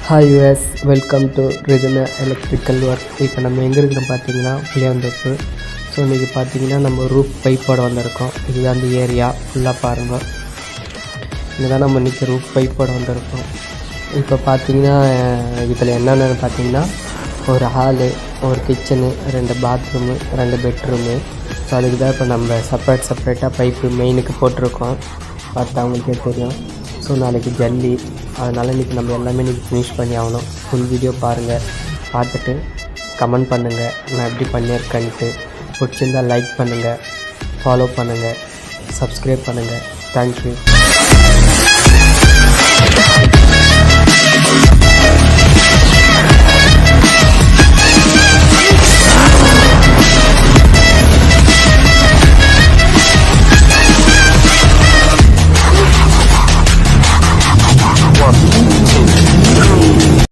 Hi US, welcome to Rithana electrical work. இப்போ நம்ம எங்கே இருக்கிறோம் பார்த்தீங்கன்னா புளியாந்தோப்பு. ஸோ இன்றைக்கி பார்த்தீங்கன்னா நம்ம ரூஃப் பைப்போட வந்திருக்கோம். இதுதான் அந்த ஏரியா ஃபுல்லாக பாருங்கள். இங்கே தான் நம்ம இன்றைக்கி ரூஃப் பைப்போட வந்திருக்கோம். இப்போ பார்த்தீங்கன்னா இதில் என்னென்னு பார்த்தீங்கன்னா ஒரு ஹாலு, ஒரு கிச்சனு, 2 பாத்ரூமு, 2 பெட்ரூமு. ஸோ அதுக்கு தான் இப்போ நம்ம செப்பரேட்டாக பைப்பு மெயினுக்கு போட்டிருக்கோம். பார்த்தா அவங்களுக்கே தெரியும். ஸோ நாளைக்கு ஜல்லி, அதனால் இன்றைக்கி நம்ம எல்லாமே இன்றைக்கி ஃபினிஷ் பண்ணி ஆகணும். ஃபுல் வீடியோ பாருங்கள், பார்த்துட்டு கமெண்ட் பண்ணுங்கள் நான் எப்படி பண்ணியிருக்கேன்ட்டு. பிடிச்சிருந்தால் லைக் பண்ணுங்கள், ஃபாலோ பண்ணுங்கள், சப்ஸ்கிரைப் பண்ணுங்கள். தேங்க்யூ.